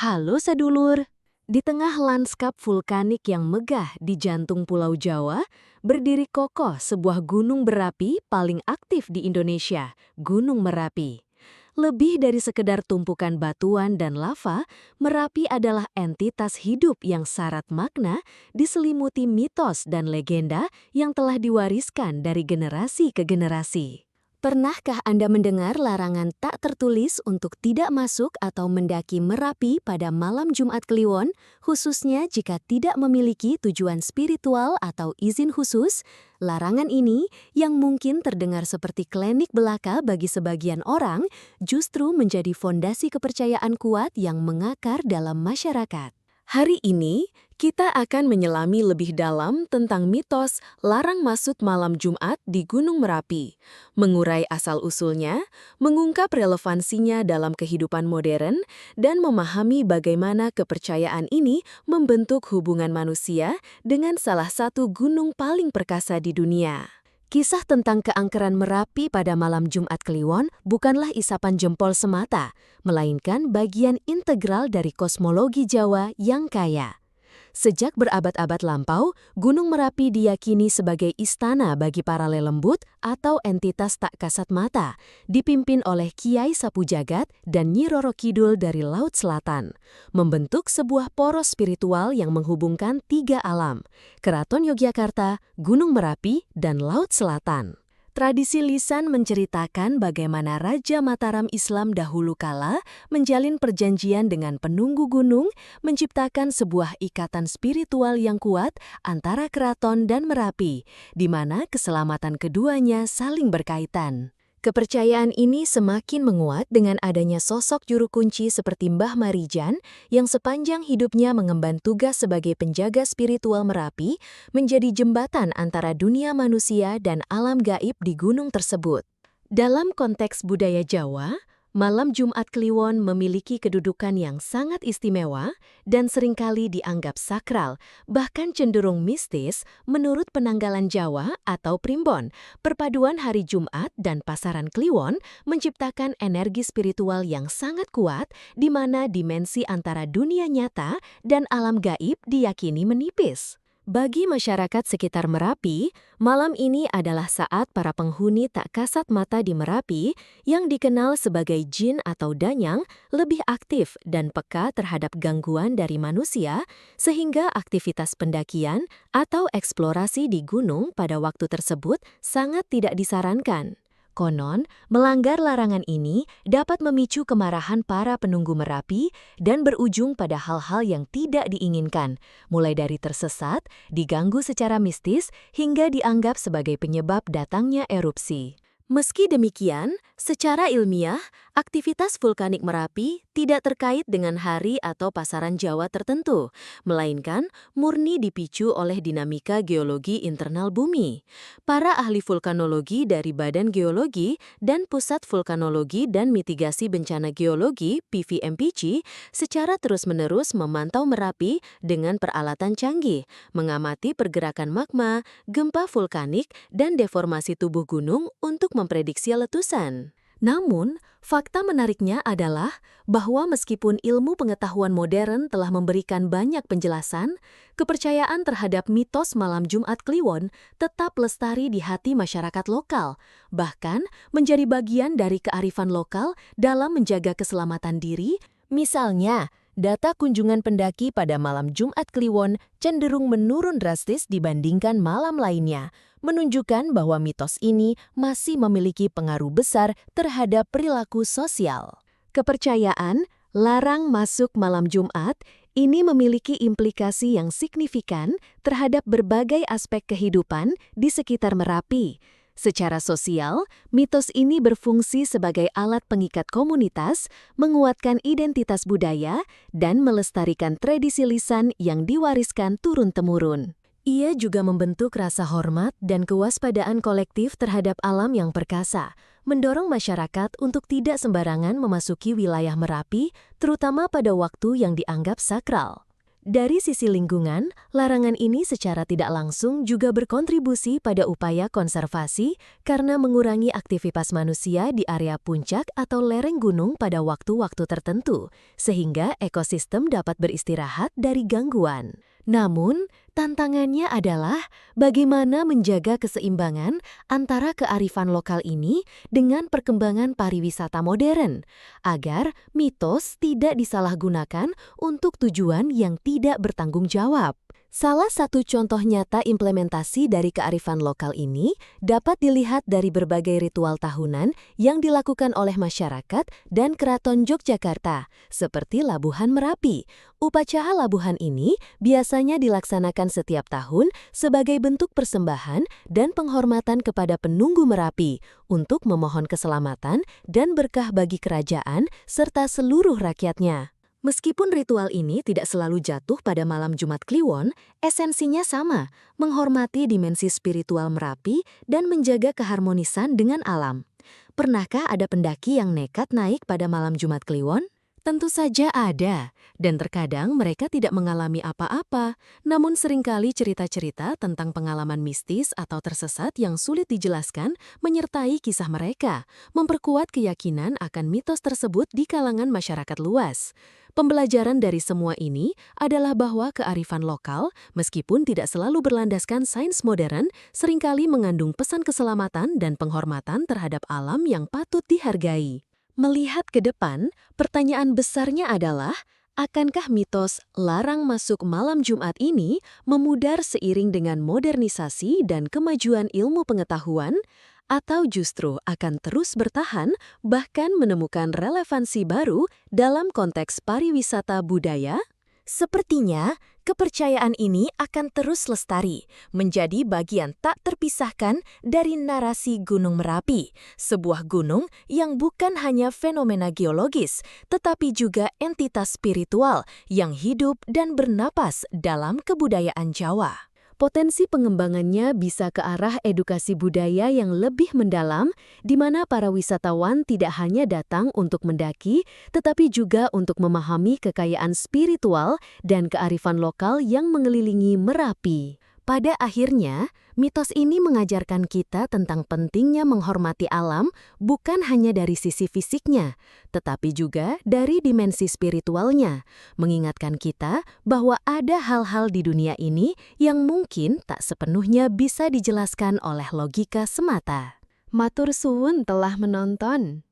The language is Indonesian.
Halo sedulur, di tengah lanskap vulkanik yang megah di jantung Pulau Jawa, berdiri kokoh sebuah gunung berapi paling aktif di Indonesia, Gunung Merapi. Lebih dari sekedar tumpukan batuan dan lava, Merapi adalah entitas hidup yang syarat makna, diselimuti mitos dan legenda yang telah diwariskan dari generasi ke generasi. Pernahkah Anda mendengar larangan tak tertulis untuk tidak masuk atau mendaki Merapi pada malam Jumat Kliwon, khususnya jika tidak memiliki tujuan spiritual atau izin khusus? Larangan ini, yang mungkin terdengar seperti klinik belaka bagi sebagian orang, justru menjadi fondasi kepercayaan kuat yang mengakar dalam masyarakat. Hari ini, kita akan menyelami lebih dalam tentang mitos larang masuk malam Jumat di Gunung Merapi, mengurai asal-usulnya, mengungkap relevansinya dalam kehidupan modern, dan memahami bagaimana kepercayaan ini membentuk hubungan manusia dengan salah satu gunung paling perkasa di dunia. Kisah tentang keangkeran Merapi pada malam Jumat Kliwon bukanlah isapan jempol semata, melainkan bagian integral dari kosmologi Jawa yang kaya. Sejak berabad-abad lampau, Gunung Merapi diyakini sebagai istana bagi para lelembut atau entitas tak kasat mata, dipimpin oleh Kiai Sapu Jagat dan Nyi Roro Kidul dari Laut Selatan, membentuk sebuah poros spiritual yang menghubungkan tiga alam, Keraton Yogyakarta, Gunung Merapi, dan Laut Selatan. Tradisi lisan menceritakan bagaimana Raja Mataram Islam dahulu kala menjalin perjanjian dengan penunggu gunung, menciptakan sebuah ikatan spiritual yang kuat antara keraton dan Merapi, di mana keselamatan keduanya saling berkaitan. Kepercayaan ini semakin menguat dengan adanya sosok juru kunci seperti Mbah Marijan yang sepanjang hidupnya mengemban tugas sebagai penjaga spiritual Merapi, menjadi jembatan antara dunia manusia dan alam gaib di gunung tersebut. Dalam konteks budaya Jawa, malam Jumat Kliwon memiliki kedudukan yang sangat istimewa dan seringkali dianggap sakral, bahkan cenderung mistis menurut penanggalan Jawa atau Primbon. Perpaduan hari Jumat dan pasaran Kliwon menciptakan energi spiritual yang sangat kuat di mana dimensi antara dunia nyata dan alam gaib diyakini menipis. Bagi masyarakat sekitar Merapi, malam ini adalah saat para penghuni tak kasat mata di Merapi yang dikenal sebagai jin atau danyang lebih aktif dan peka terhadap gangguan dari manusia, sehingga aktivitas pendakian atau eksplorasi di gunung pada waktu tersebut sangat tidak disarankan. Konon, melanggar larangan ini dapat memicu kemarahan para penunggu Merapi dan berujung pada hal-hal yang tidak diinginkan, mulai dari tersesat, diganggu secara mistis, hingga dianggap sebagai penyebab datangnya erupsi. Meski demikian, secara ilmiah, aktivitas vulkanik Merapi tidak terkait dengan hari atau pasaran Jawa tertentu, melainkan murni dipicu oleh dinamika geologi internal bumi. Para ahli vulkanologi dari Badan Geologi dan Pusat Vulkanologi dan Mitigasi Bencana Geologi (PVMPG) secara terus-menerus memantau Merapi dengan peralatan canggih, mengamati pergerakan magma, gempa vulkanik, dan deformasi tubuh gunung untuk memprediksi letusan. Namun, fakta menariknya adalah bahwa meskipun ilmu pengetahuan modern telah memberikan banyak penjelasan, kepercayaan terhadap mitos malam Jumat Kliwon tetap lestari di hati masyarakat lokal, bahkan menjadi bagian dari kearifan lokal dalam menjaga keselamatan diri. Misalnya, data kunjungan pendaki pada malam Jumat Kliwon cenderung menurun drastis dibandingkan malam lainnya, menunjukkan bahwa mitos ini masih memiliki pengaruh besar terhadap perilaku sosial. Kepercayaan larang masuk malam Jumat ini memiliki implikasi yang signifikan terhadap berbagai aspek kehidupan di sekitar Merapi. Secara sosial, mitos ini berfungsi sebagai alat pengikat komunitas, menguatkan identitas budaya, dan melestarikan tradisi lisan yang diwariskan turun-temurun. Ia juga membentuk rasa hormat dan kewaspadaan kolektif terhadap alam yang perkasa, mendorong masyarakat untuk tidak sembarangan memasuki wilayah Merapi, terutama pada waktu yang dianggap sakral. Dari sisi lingkungan, larangan ini secara tidak langsung juga berkontribusi pada upaya konservasi karena mengurangi aktivitas manusia di area puncak atau lereng gunung pada waktu-waktu tertentu, sehingga ekosistem dapat beristirahat dari gangguan. Namun, tantangannya adalah bagaimana menjaga keseimbangan antara kearifan lokal ini dengan perkembangan pariwisata modern, agar mitos tidak disalahgunakan untuk tujuan yang tidak bertanggung jawab. Salah satu contoh nyata implementasi dari kearifan lokal ini dapat dilihat dari berbagai ritual tahunan yang dilakukan oleh masyarakat dan Keraton Yogyakarta, seperti Labuhan Merapi. Upacara labuhan ini biasanya dilaksanakan setiap tahun sebagai bentuk persembahan dan penghormatan kepada penunggu Merapi untuk memohon keselamatan dan berkah bagi kerajaan serta seluruh rakyatnya. Meskipun ritual ini tidak selalu jatuh pada malam Jumat Kliwon, esensinya sama, menghormati dimensi spiritual Merapi dan menjaga keharmonisan dengan alam. Pernahkah ada pendaki yang nekat naik pada malam Jumat Kliwon? Tentu saja ada, dan terkadang mereka tidak mengalami apa-apa, namun seringkali cerita-cerita tentang pengalaman mistis atau tersesat yang sulit dijelaskan menyertai kisah mereka, memperkuat keyakinan akan mitos tersebut di kalangan masyarakat luas. Pembelajaran dari semua ini adalah bahwa kearifan lokal, meskipun tidak selalu berlandaskan sains modern, seringkali mengandung pesan keselamatan dan penghormatan terhadap alam yang patut dihargai. Melihat ke depan, pertanyaan besarnya adalah, akankah mitos larang masuk malam Jumat ini memudar seiring dengan modernisasi dan kemajuan ilmu pengetahuan, atau justru akan terus bertahan bahkan menemukan relevansi baru dalam konteks pariwisata budaya? Sepertinya, kepercayaan ini akan terus lestari, menjadi bagian tak terpisahkan dari narasi Gunung Merapi, sebuah gunung yang bukan hanya fenomena geologis, tetapi juga entitas spiritual yang hidup dan bernapas dalam kebudayaan Jawa. Potensi pengembangannya bisa ke arah edukasi budaya yang lebih mendalam, di mana para wisatawan tidak hanya datang untuk mendaki, tetapi juga untuk memahami kekayaan spiritual dan kearifan lokal yang mengelilingi Merapi. Pada akhirnya, mitos ini mengajarkan kita tentang pentingnya menghormati alam bukan hanya dari sisi fisiknya, tetapi juga dari dimensi spiritualnya, mengingatkan kita bahwa ada hal-hal di dunia ini yang mungkin tak sepenuhnya bisa dijelaskan oleh logika semata. Matur suwun telah menonton.